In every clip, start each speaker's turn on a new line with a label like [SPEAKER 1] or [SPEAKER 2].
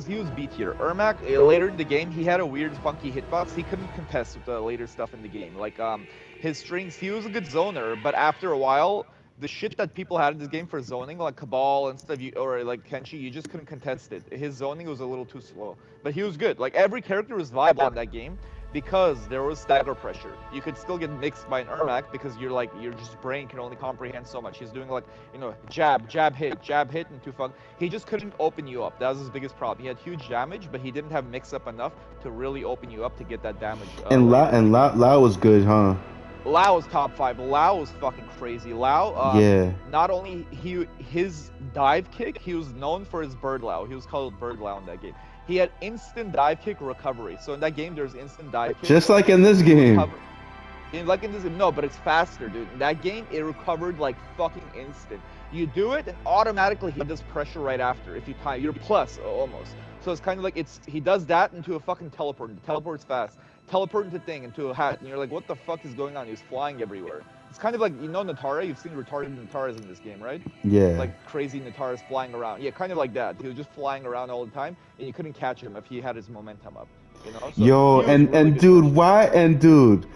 [SPEAKER 1] He was B tier. Ermac later in the game he had a weird funky hitbox. He couldn't contest with the later stuff in the game. Like his strings, he was a good zoner, but after a while, the shit that people had in this game for zoning, like Cabal and stuff, or like Kenshi, you just couldn't contest it. His zoning was a little too slow, but he was good. Like every character was viable in that game because there was stagger pressure. You could still get mixed by an Ermac because your just brain can only comprehend so much. He's doing like jab hit, and two fuck. He just couldn't open you up. That was his biggest problem. He had huge damage, but he didn't have mix up enough to really open you up to get that damage.
[SPEAKER 2] Lao was good, huh?
[SPEAKER 1] Lao was top 5. Lao was fucking crazy. Lao,
[SPEAKER 2] Yeah.
[SPEAKER 1] not only his dive kick, he was known for his bird Lao. He was called bird Lao in that game. He had instant dive kick recovery. So in that game, there's instant dive kick.
[SPEAKER 2] Just like in this game.
[SPEAKER 1] Like in this game, no, but it's faster, dude. In that game, it recovered like fucking instant. You do it, and automatically he does pressure right after. If you time, you're plus almost. So it's kind of like he does that into a fucking teleport. The teleport's fast. Teleport into thing into a hat, and you're like, what the fuck is going on? He's flying everywhere. It's kind of like, you know, Natara. You've seen retarded Nataras in this game, right?
[SPEAKER 2] Yeah.
[SPEAKER 1] Like crazy Nataras flying around. Yeah, kind of like that. He was just flying around all the time, and you couldn't catch him if he had his momentum up. You know. So
[SPEAKER 2] Yo, and dude, why? And dude,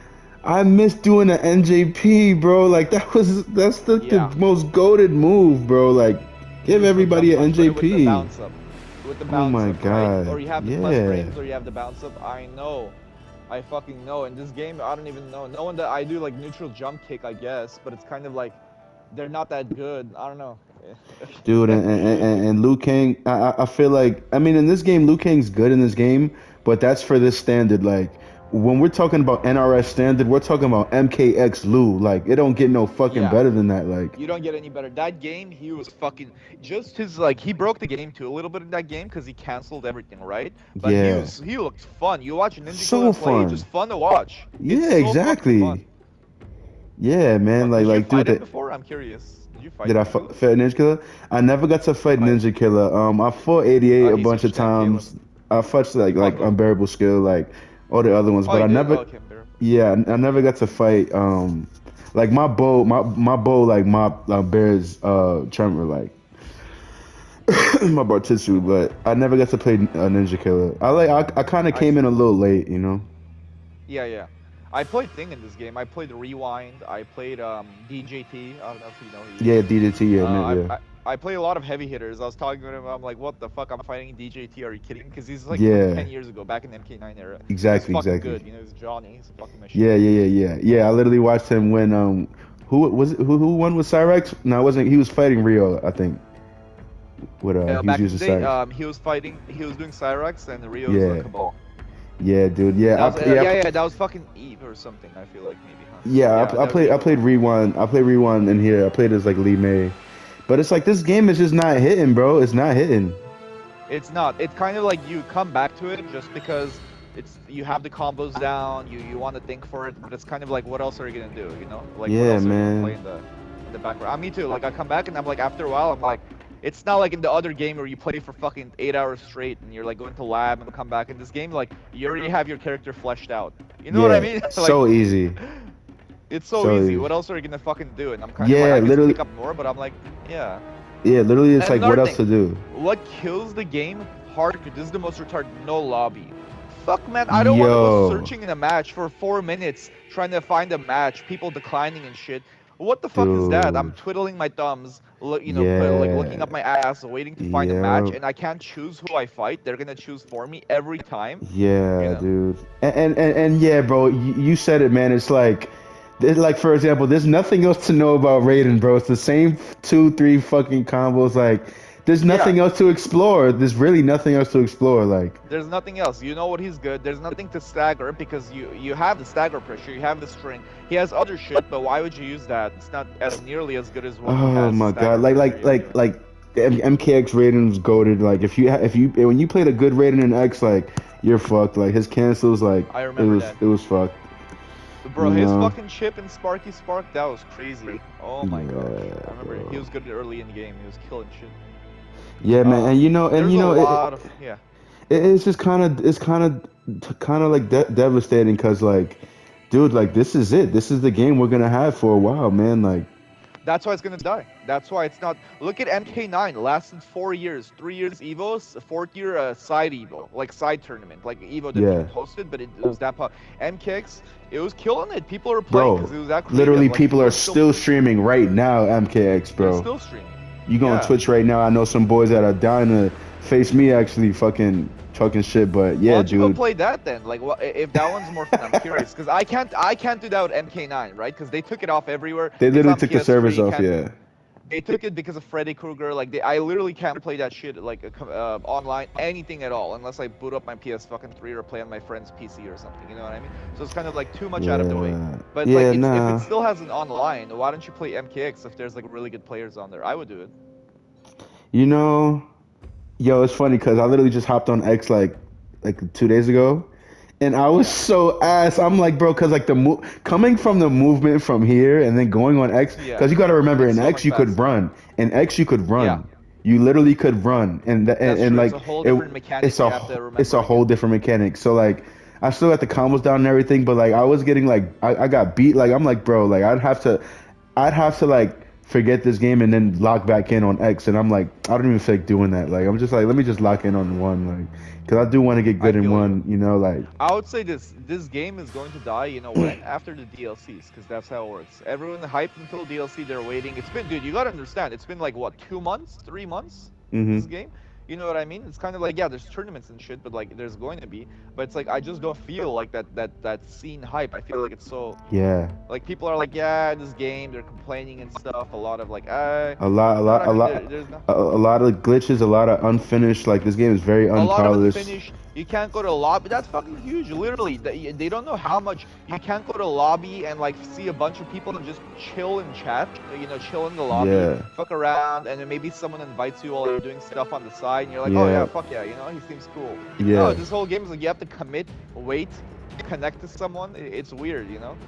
[SPEAKER 2] I miss doing the NJP, bro. Like that's the most goated move, bro. Like, give everybody an NJP.
[SPEAKER 1] With the bounce up.
[SPEAKER 2] Oh my god.
[SPEAKER 1] Right? Or you have the plus frames, or you have the bounce up. I know. I fucking know. In this game, I don't even know. Knowing that I do like neutral jump kick, I guess, but it's kind of like they're not that good. I don't know.
[SPEAKER 2] Dude, and Liu Kang, I feel like, I mean, in this game, Liu Kang's good in this game, but that's for this standard. Like, when we're talking about NRS standard, we're talking about MKX Liu. Like, it don't get no fucking better than that. Like,
[SPEAKER 1] you don't get any better. That game, he was fucking just his like he broke the game too a little bit in that game because he canceled everything, right? But he looked fun. You watch Ninja Killer play, it's just fun to watch.
[SPEAKER 2] Yeah, exactly. Yeah, man.
[SPEAKER 1] Did you
[SPEAKER 2] like,
[SPEAKER 1] fight
[SPEAKER 2] dude,
[SPEAKER 1] him before? I'm curious. Did you fight?
[SPEAKER 2] Did I fight Ninja Killer? I never got to fight Ninja Killer. I fought 88 a bunch of times. I fought like unbearable skill, like all the other ones, but I never. Yeah, I never got to fight. Like my bow, like my bears tremor, like my Bartitsu, but I never got to play Ninja Killer. I kind of came in a little late, you know.
[SPEAKER 1] Yeah. I played Thing in this game. I played Rewind. I played DJT. I don't know if you know who he is.
[SPEAKER 2] Yeah, DJT. Yeah.
[SPEAKER 1] I play a lot of heavy hitters. I was talking to him. I'm like, what the fuck? I'm fighting DJT. Are you kidding? Because he's like 10 years ago, back in the MK9 era.
[SPEAKER 2] Exactly.
[SPEAKER 1] He's fucking good. You know, he's Johnny. He's a fucking machine.
[SPEAKER 2] Yeah. I literally watched him when who was it, who won with Cyrex? No, it wasn't. He was fighting Rio, I think. With
[SPEAKER 1] back in the day, he was doing Cyrex and Rio was Cabal.
[SPEAKER 2] Yeah, dude. Yeah,
[SPEAKER 1] that was fucking Eve or something. I feel like maybe. Huh?
[SPEAKER 2] Yeah, I played Rewind. I played Rewind in here. I played as like Lee May, but it's like this game is just not hitting, bro. It's not hitting.
[SPEAKER 1] It's not. It's kind of like you come back to it just because you have the combos down. You want to think for it, but it's kind of like, what else are you gonna do? You know? Like,
[SPEAKER 2] yeah,
[SPEAKER 1] what else
[SPEAKER 2] man.
[SPEAKER 1] Are you gonna play in the background? Me too. Like I come back and I'm like, after a while, I'm like. It's not like in the other game where you play for fucking 8 hours straight and you're like going to lab and come back. In this game, like you already have your character fleshed out. You know what I mean? Like,
[SPEAKER 2] so easy.
[SPEAKER 1] It's so easy. What else are you gonna fucking do? And I'm kind of like, I can pick up more, but I'm like, yeah.
[SPEAKER 2] Yeah, literally, it's like, what else to do?
[SPEAKER 1] What kills the game? Hardcore. This is the most retarded. No lobby. Fuck, man. I don't want to go searching in a match for 4 minutes trying to find a match. People declining and shit. What the fuck is that? I'm twiddling my thumbs, like looking up my ass, waiting to find a match, and I can't choose who I fight. They're gonna choose for me every time.
[SPEAKER 2] Yeah, dude. And yeah, bro, you said it, man. It's like, for example, there's nothing else to know about Raiden, bro. It's the same 2-3 fucking combos. Like, there's nothing else to explore. There's really nothing else to explore. Like,
[SPEAKER 1] there's nothing else. You know what he's good. There's nothing to stagger because you have the stagger pressure. You have the string. He has other shit, but why would you use that? It's not as nearly as good as what he has.
[SPEAKER 2] Oh my god! Like MKX Raiden's goated. Like if you when you played a good Raiden in X, like you're fucked. Like his cancels, like
[SPEAKER 1] I remember
[SPEAKER 2] it was fucked.
[SPEAKER 1] Bro, his fucking chip and Sparky Spark, that was crazy. Oh my god! I remember he was good early in the game. He was killing shit.
[SPEAKER 2] Yeah, man, and it's just kind of like devastating because like, dude, like this is it. This is the game we're gonna have for a while, man. Like,
[SPEAKER 1] That's why it's gonna die. That's why it's not. Look at MK9. Lasted 4 years, 3 years Evos, fourth year side Evo, like side tournament. Like Evo didn't
[SPEAKER 2] Yeah.
[SPEAKER 1] even host it, but it was that pop. MKX, it was killing it. People were playing because
[SPEAKER 2] Bro,
[SPEAKER 1] it was that
[SPEAKER 2] literally
[SPEAKER 1] creative. Like
[SPEAKER 2] people
[SPEAKER 1] people
[SPEAKER 2] are
[SPEAKER 1] were still
[SPEAKER 2] still
[SPEAKER 1] pushing.
[SPEAKER 2] streaming right now MKX,
[SPEAKER 1] They're
[SPEAKER 2] bro.
[SPEAKER 1] still streaming.
[SPEAKER 2] You go on
[SPEAKER 1] Yeah.
[SPEAKER 2] Twitch right now, I know some boys that are dying to face me actually fucking talking shit, but
[SPEAKER 1] Why
[SPEAKER 2] yeah,
[SPEAKER 1] don't you go
[SPEAKER 2] dude.
[SPEAKER 1] play that then? Like, what if that one's more fun? I'm curious because I can't do that with MK9, right? Because they took it off everywhere.
[SPEAKER 2] They
[SPEAKER 1] It's
[SPEAKER 2] literally
[SPEAKER 1] on
[SPEAKER 2] took the
[SPEAKER 1] PS3.
[SPEAKER 2] servers
[SPEAKER 1] You
[SPEAKER 2] off,
[SPEAKER 1] can't.
[SPEAKER 2] yeah.
[SPEAKER 1] They took it because of Freddy Krueger. Like, I literally can't play that shit like online, anything at all, unless I boot up my PS fucking 3 or play on my friend's PC or something. You know what I mean? So it's kind of like too much out of the way.
[SPEAKER 2] Yeah.
[SPEAKER 1] But like,
[SPEAKER 2] Yeah,
[SPEAKER 1] it's if it
[SPEAKER 2] nah.
[SPEAKER 1] still has an online, why don't you play MKX if there's like really good players on there? I would do it.
[SPEAKER 2] You know, yo, it's funny because I literally just hopped on X like 2 days ago, and I was
[SPEAKER 1] Yeah.
[SPEAKER 2] so ass. I'm like, bro, because like coming from the movement from here and then going on X,
[SPEAKER 1] Yeah.
[SPEAKER 2] because you got to remember
[SPEAKER 1] It's
[SPEAKER 2] in
[SPEAKER 1] so
[SPEAKER 2] X
[SPEAKER 1] much
[SPEAKER 2] you could
[SPEAKER 1] faster.
[SPEAKER 2] run, in X you could
[SPEAKER 1] Yeah.
[SPEAKER 2] run, you literally could run,
[SPEAKER 1] That's
[SPEAKER 2] and
[SPEAKER 1] true. It's
[SPEAKER 2] like
[SPEAKER 1] a whole
[SPEAKER 2] it,
[SPEAKER 1] different mechanic you have to
[SPEAKER 2] it's
[SPEAKER 1] remember
[SPEAKER 2] a
[SPEAKER 1] to
[SPEAKER 2] whole
[SPEAKER 1] get.
[SPEAKER 2] different mechanic. So like. I still got the combos down and everything, but like I was getting like I got beat. Like I'm like, bro, like I'd have to like forget this game and then lock back in on X, and I'm like, I don't even feel like doing that. Like I'm just like, let me just lock in on one, like, because I do want to get
[SPEAKER 1] I
[SPEAKER 2] good in
[SPEAKER 1] feel you.
[SPEAKER 2] one, you know, like,
[SPEAKER 1] I would say this game is going to die. You know when? After the DLCs, because that's how it works. Everyone hyped until DLC. They're waiting. It's been, dude. You gotta understand. It's been like what, 2 months, 3 months? This
[SPEAKER 2] hmm
[SPEAKER 1] game. You know what I mean? It's kind of like, yeah, there's tournaments and shit, but like there's going to be. But it's like I just don't feel like that scene hype. I feel like it's so
[SPEAKER 2] yeah,
[SPEAKER 1] like people are like, yeah, this game. They're complaining and stuff. A lot of like,
[SPEAKER 2] a lot, a
[SPEAKER 1] you know what
[SPEAKER 2] lot,
[SPEAKER 1] I
[SPEAKER 2] a
[SPEAKER 1] mean?
[SPEAKER 2] lot,
[SPEAKER 1] There's no.
[SPEAKER 2] a lot of glitches, a lot of unfinished. Like this game is very
[SPEAKER 1] A lot of
[SPEAKER 2] unpolished.
[SPEAKER 1] unfinished. You can't go to lobby. That's fucking huge. Literally, they don't know how much you can't go to lobby and like see a bunch of people and just chill in chat. You know, chill in the lobby,
[SPEAKER 2] Yeah,
[SPEAKER 1] fuck around, and then maybe someone invites you while you're doing stuff on the side, and you're like, oh yeah,
[SPEAKER 2] yeah,
[SPEAKER 1] fuck yeah, you know, he seems cool. No,
[SPEAKER 2] yeah,
[SPEAKER 1] this whole game is like you have to commit, wait, connect to someone. It's weird, you know.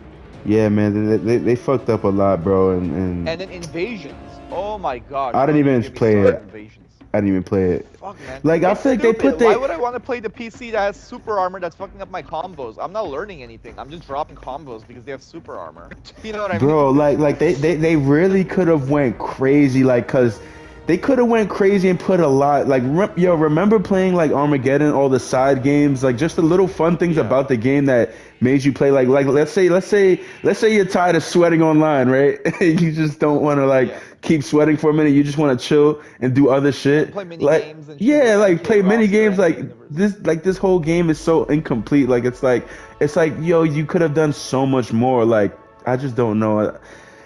[SPEAKER 2] yeah, man. They fucked up a lot, bro,
[SPEAKER 1] And
[SPEAKER 2] and
[SPEAKER 1] then invasions. Oh my gosh,
[SPEAKER 2] I didn't
[SPEAKER 1] don't even
[SPEAKER 2] even
[SPEAKER 1] get me
[SPEAKER 2] play
[SPEAKER 1] started
[SPEAKER 2] it.
[SPEAKER 1] on invasions.
[SPEAKER 2] I didn't even play it.
[SPEAKER 1] Fuck, man.
[SPEAKER 2] Like I
[SPEAKER 1] It's
[SPEAKER 2] feel like they
[SPEAKER 1] stupid.
[SPEAKER 2] put
[SPEAKER 1] Why
[SPEAKER 2] they
[SPEAKER 1] would I want to play the PC that has super armor that's fucking up my combos? I'm not learning anything. I'm just dropping combos because they have super armor. You know what I mean?
[SPEAKER 2] Bro, like they really could have went crazy, like, cause they could have went crazy and put a lot, like, yo, remember playing like Armageddon, all the side games, like just the little fun things
[SPEAKER 1] Yeah.
[SPEAKER 2] about the game that made you play, like let's say you're tired of sweating online, right? You just don't want to like
[SPEAKER 1] Yeah.
[SPEAKER 2] keep sweating for a minute. You just want to chill and do other
[SPEAKER 1] And
[SPEAKER 2] shit,
[SPEAKER 1] play mini
[SPEAKER 2] like.
[SPEAKER 1] games and shit
[SPEAKER 2] Yeah,
[SPEAKER 1] like
[SPEAKER 2] like
[SPEAKER 1] MK
[SPEAKER 2] play mini
[SPEAKER 1] roster,
[SPEAKER 2] games,
[SPEAKER 1] MK
[SPEAKER 2] like
[SPEAKER 1] universe.
[SPEAKER 2] this whole game is so incomplete. Like it's like yo, you could have done so much more. Like I just don't know.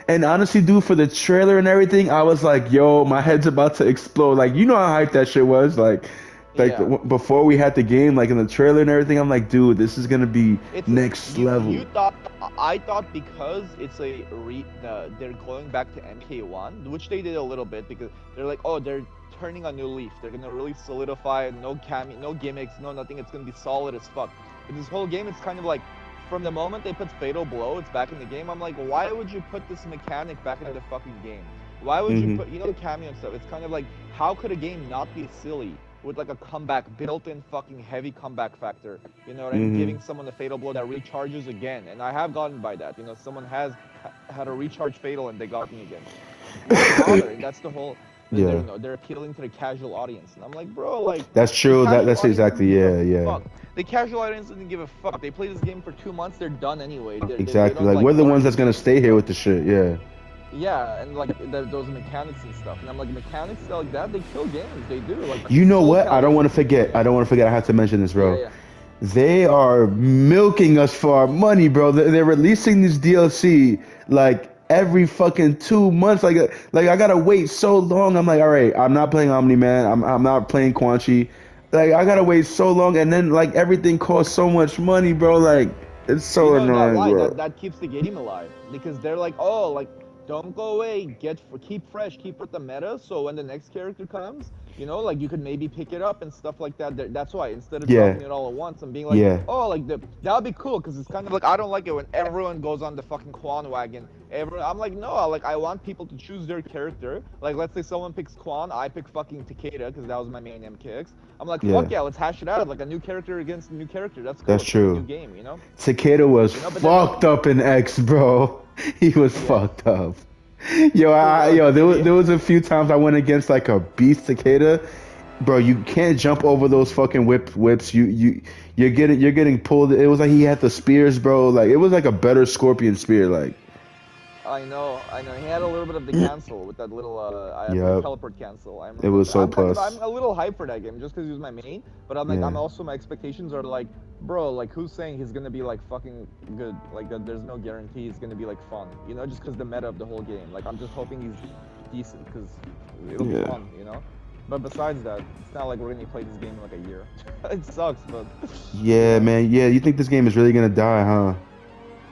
[SPEAKER 2] And honestly, dude, for the trailer and everything, I was like, yo, my head's about to explode. Like, you know how hyped that shit was? Like
[SPEAKER 1] Yeah.
[SPEAKER 2] before we had the game, like in the trailer and everything, I'm like, dude, this is gonna be
[SPEAKER 1] It's
[SPEAKER 2] next
[SPEAKER 1] you
[SPEAKER 2] level.
[SPEAKER 1] thought I thought because it's they're going back to Mk1, which they did a little bit because they're like, oh, they're turning a new leaf. They're gonna really solidify, no no gimmicks, no nothing. It's gonna be solid as fuck. But this whole game, it's kind of like from the moment they put Fatal Blow, it's back in the game. I'm like, why would you put this mechanic back into the fucking game? Why would you
[SPEAKER 2] hmm
[SPEAKER 1] put, you know, the cameo and stuff? It's kind of like, how could a game not be silly with like a comeback, built-in fucking heavy comeback factor? You know what I mean?
[SPEAKER 2] hmm
[SPEAKER 1] Giving someone a Fatal Blow that recharges again, and I have gotten by that. You know, someone has had a recharge Fatal and they got me again. Why bother? And that's the whole.
[SPEAKER 2] Yeah,
[SPEAKER 1] They're appealing to the casual audience, and I'm like, bro, like
[SPEAKER 2] that's
[SPEAKER 1] the
[SPEAKER 2] true.
[SPEAKER 1] casual
[SPEAKER 2] That's
[SPEAKER 1] audience
[SPEAKER 2] exactly,
[SPEAKER 1] doesn't give a
[SPEAKER 2] yeah, yeah,
[SPEAKER 1] fuck. The casual audience doesn't give a fuck. They play this game for 2 months, they're done anyway. They
[SPEAKER 2] exactly.
[SPEAKER 1] don't
[SPEAKER 2] Like
[SPEAKER 1] like
[SPEAKER 2] we're the
[SPEAKER 1] learn
[SPEAKER 2] ones
[SPEAKER 1] the
[SPEAKER 2] that's gonna
[SPEAKER 1] gimmicks and
[SPEAKER 2] stay here
[SPEAKER 1] stuff.
[SPEAKER 2] with the shit. Yeah.
[SPEAKER 1] Yeah, and like those mechanics and stuff. And I'm like, mechanics like that, they kill games. They do. Like
[SPEAKER 2] You know
[SPEAKER 1] Soul
[SPEAKER 2] what? I don't
[SPEAKER 1] Calibur
[SPEAKER 2] want
[SPEAKER 1] is
[SPEAKER 2] to
[SPEAKER 1] a good
[SPEAKER 2] forget. I don't
[SPEAKER 1] example.
[SPEAKER 2] want to forget. I have to mention this,
[SPEAKER 1] Yeah,
[SPEAKER 2] bro.
[SPEAKER 1] yeah.
[SPEAKER 2] They are milking us for our money, bro. They're releasing this DLC like every fucking 2 months. Like I gotta wait so long. I'm like, all right, I'm not playing Omni Man. I'm not playing Quan Chi. Like I gotta wait so long, and then like everything costs so much money, bro. Like it's
[SPEAKER 1] You
[SPEAKER 2] so
[SPEAKER 1] know that
[SPEAKER 2] annoying,
[SPEAKER 1] why?
[SPEAKER 2] bro.
[SPEAKER 1] That keeps the game alive because they're like, oh, like don't go away, keep fresh, keep with the meta. So when the next character comes, you know, like you could maybe pick it up and stuff like that. That's why instead of
[SPEAKER 2] Yeah,
[SPEAKER 1] dropping it all at once and being like,
[SPEAKER 2] yeah,
[SPEAKER 1] oh, like that would be cool because it's kind of like I don't like it when everyone goes on the fucking Quan wagon. Everyone, I'm like, no, like I want people to choose their character. Like let's say someone picks Quan, I pick fucking Takeda because that was my main MKX. I'm like, fuck
[SPEAKER 2] yeah.
[SPEAKER 1] yeah, let's hash it out. Like a new character against a new character. That's cool.
[SPEAKER 2] That's
[SPEAKER 1] It's like a new
[SPEAKER 2] true.
[SPEAKER 1] game, you know?
[SPEAKER 2] Takeda was
[SPEAKER 1] You know, but then
[SPEAKER 2] fucked up in X, bro. He was
[SPEAKER 1] yeah,
[SPEAKER 2] fucked up. Yo, there
[SPEAKER 1] Maybe.
[SPEAKER 2] was a few times I went against like a beast cicada. Bro, you can't jump over those fucking whips. You're getting pulled. It was like he had the spears, bro. Like it was like a better scorpion spear. Like,
[SPEAKER 1] I know. He had a little bit of the cancel with that little the
[SPEAKER 2] yep,
[SPEAKER 1] teleport cancel. I
[SPEAKER 2] it
[SPEAKER 1] remember
[SPEAKER 2] was
[SPEAKER 1] that.
[SPEAKER 2] so
[SPEAKER 1] I'm
[SPEAKER 2] plus.
[SPEAKER 1] a little hyped for that game just because he was my main. But I'm like,
[SPEAKER 2] Yeah,
[SPEAKER 1] I'm also my expectations are like, bro, like who's saying he's gonna be like fucking good? Like there's no guarantee he's gonna be like fun. You know, just because the meta of the whole game. Like I'm just hoping he's decent because it'll be
[SPEAKER 2] yeah,
[SPEAKER 1] fun. You know. But besides that, it's not like we're gonna play this game in like a year. It sucks, but you
[SPEAKER 2] yeah,
[SPEAKER 1] know.
[SPEAKER 2] man. Yeah, you think this game is really gonna die, huh?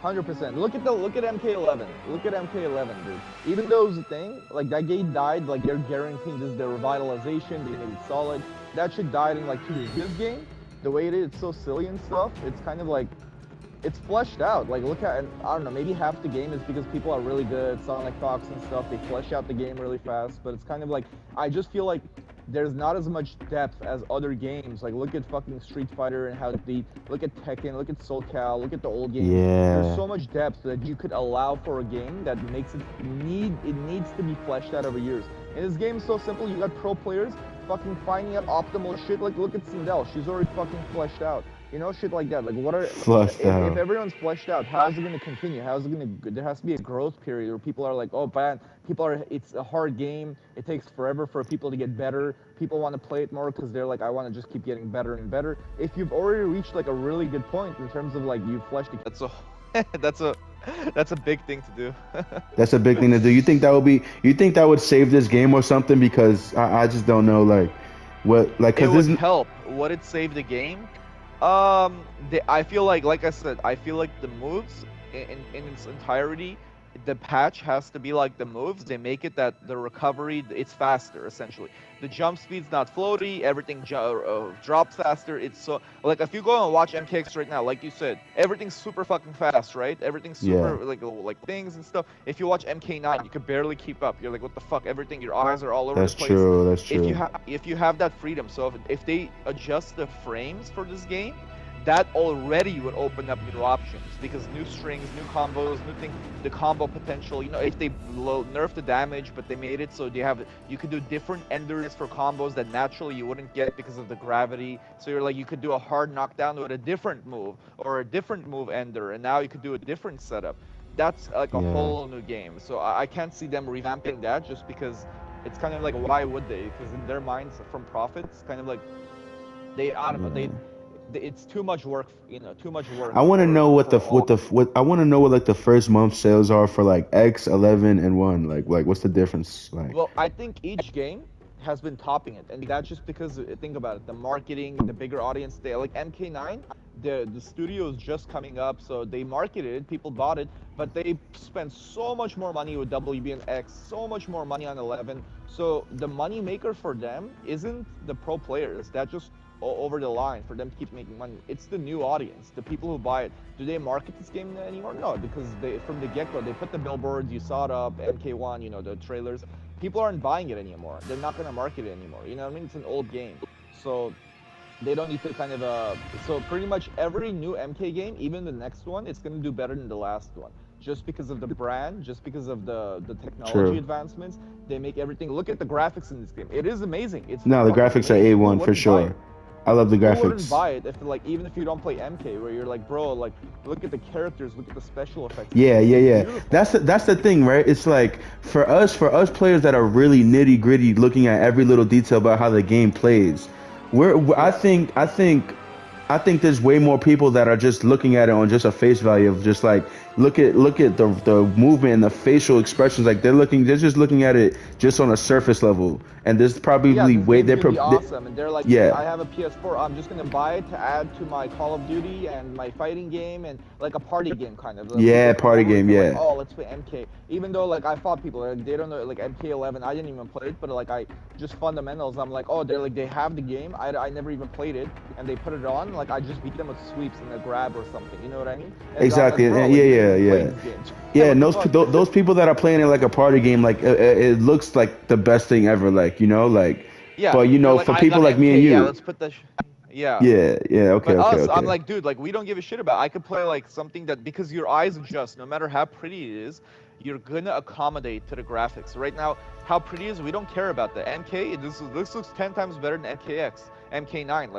[SPEAKER 1] 100%. Look at MK11. Look at MK11, dude. Even though it was a thing, like that game died, like they're guaranteeing this is their revitalization, they made it solid. That shit died in like 2 years. This game, the way it is, it's so silly and stuff. It's kind of like it's fleshed out. Like look at, and I don't know, maybe half the game is because people are really good at Sonic Fox and stuff. They flesh out the game really fast, but it's kind of like I just feel like there's not as much depth as other games. Like look at fucking Street Fighter and how they look at Tekken, look at Soul Cal, look at the old games. There's
[SPEAKER 2] Yeah,
[SPEAKER 1] so much depth that you could allow for a game that makes it needs to be fleshed out over years. And this game is so simple. You got pro players fucking finding out optimal shit. Like look at Sindel, she's already fucking fleshed out. You know, shit like that. Like, what are
[SPEAKER 2] flushed
[SPEAKER 1] if
[SPEAKER 2] out.
[SPEAKER 1] everyone's fleshed out? How is it going to continue? How is it going to? There has to be a growth period where people are like, oh, man, people are. It's a hard game. It takes forever for people to get better. People want to play it more because they're like, I want to just keep getting better and better. If you've already reached like a really good point in terms of like you've fleshed, that's a that's a big thing to do.
[SPEAKER 2] That's a big thing to do. You think that would be? You think that would save this game or something? Because I just don't know, like, what, like,
[SPEAKER 1] It
[SPEAKER 2] cause
[SPEAKER 1] would
[SPEAKER 2] this.
[SPEAKER 1] help. Would it save the game? I feel like I said, I feel like the moves in its entirety, the patch has to be like the moves. They make it that the recovery it's faster essentially. The jump speed's not floaty. Everything drops faster. It's so like if you go and watch MKX right now, like you said, everything's super fucking fast, right? Everything's
[SPEAKER 2] Yeah,
[SPEAKER 1] super like things and stuff. If you watch MK9, you could barely keep up. You're like, what the fuck? Everything. Your eyes are all over the
[SPEAKER 2] that's
[SPEAKER 1] place.
[SPEAKER 2] true. That's
[SPEAKER 1] If you
[SPEAKER 2] true.
[SPEAKER 1] have that freedom, so if they adjust the frames for this game, that already would open up new options because new strings, new combos, new thing, the combo potential. You know, if they nerf the damage, but they made it so you could do different enders for combos that naturally you wouldn't get because of the gravity. So you're like you could do a hard knockdown with a different move or a different move ender, and now you could do a different setup. That's like a
[SPEAKER 2] Yeah,
[SPEAKER 1] whole new game. So I can't see them revamping that just because it's kind of like why would they? Because in their minds, from profits, kind of like they I don't know
[SPEAKER 2] yeah.
[SPEAKER 1] it's too much work, you know, too much work
[SPEAKER 2] I want to know
[SPEAKER 1] for all.
[SPEAKER 2] what I want to know what like the first month sales are for like X, 11, and one. Like what's the difference? Like,
[SPEAKER 1] Well, I think each game has been topping it, and that's just because think about it, the marketing, the bigger audience. They like MK9, the studio is just coming up, so they marketed it, people bought it, but they spent so much more money with WB and X, so much more money on 11. So the money maker for them isn't the pro players. That just over the line for them to keep making money. It's the new audience, the people who buy it. Do they market this game anymore? No, because they from the get-go they put the billboards, you saw it up, Mk1, you know, the trailers. People aren't buying it anymore. They're not gonna market it anymore. You know what I mean? It's an old game, so they don't need to kind of so pretty much every new MK game, even the next one, it's gonna do better than the last one. Just because of the brand, just because of the technology
[SPEAKER 2] true.
[SPEAKER 1] advancements, they make everything. Look at the graphics in this game. It is amazing. It's
[SPEAKER 2] No, the
[SPEAKER 1] fucking
[SPEAKER 2] graphics are
[SPEAKER 1] amazing. Who
[SPEAKER 2] A1 for
[SPEAKER 1] wouldn't buy
[SPEAKER 2] sure.
[SPEAKER 1] it?
[SPEAKER 2] I love the
[SPEAKER 1] Who wouldn't
[SPEAKER 2] graphics.
[SPEAKER 1] buy it if like even if you don't play MK, where you're like, bro, like look at the characters, look at the special effects. It's
[SPEAKER 2] Yeah, yeah,
[SPEAKER 1] fucking
[SPEAKER 2] yeah.
[SPEAKER 1] beautiful.
[SPEAKER 2] That's the thing, right? It's like for us players that are really nitty gritty, looking at every little detail about how the game plays.
[SPEAKER 1] Yeah.
[SPEAKER 2] I think there's way more people that are just looking at it on just a face value of just like look at the movement and the facial expressions. Like they're just looking at it just on a surface level, and there's
[SPEAKER 1] Yeah,
[SPEAKER 2] probably
[SPEAKER 1] this
[SPEAKER 2] way
[SPEAKER 1] game's gonna be awesome. And they're like,
[SPEAKER 2] yeah,
[SPEAKER 1] I have a PS4. I'm just gonna buy it to add to my Call of Duty and my fighting game and like a party game kind of. People
[SPEAKER 2] yeah,
[SPEAKER 1] come
[SPEAKER 2] party
[SPEAKER 1] over and
[SPEAKER 2] game,
[SPEAKER 1] they're like,
[SPEAKER 2] yeah.
[SPEAKER 1] oh, let's play MK. Even though like I fought people, like, they don't know like MK11. I didn't even play it, but like I just fundamentals. I'm like, oh, they're like they have the game. I never even played it, and they put it on. Like I just beat them with sweeps and a grab or something. You know what I mean? And I'm
[SPEAKER 2] Exactly.
[SPEAKER 1] like, bro,
[SPEAKER 2] Yeah,
[SPEAKER 1] like you didn't
[SPEAKER 2] yeah,
[SPEAKER 1] even play
[SPEAKER 2] yeah.
[SPEAKER 1] this game.
[SPEAKER 2] Yeah,
[SPEAKER 1] What
[SPEAKER 2] and
[SPEAKER 1] the fuck?
[SPEAKER 2] those people that are playing it like a party game, like it looks like the best thing ever. Like like,
[SPEAKER 1] Yeah,
[SPEAKER 2] but
[SPEAKER 1] they're like,
[SPEAKER 2] for
[SPEAKER 1] I
[SPEAKER 2] people
[SPEAKER 1] got
[SPEAKER 2] like me and
[SPEAKER 1] MK. Yeah,
[SPEAKER 2] you,
[SPEAKER 1] let's put yeah.
[SPEAKER 2] yeah, yeah, okay,
[SPEAKER 1] But
[SPEAKER 2] okay,
[SPEAKER 1] us, I'm
[SPEAKER 2] okay,
[SPEAKER 1] like, dude, like we don't give a shit about. I could play like something that because your eyes adjust, no matter how pretty it is. you're gonna accommodate to the graphics. Right now, how pretty is, we don't care about the MK. This looks 10 times better than MKX, MK9. Let's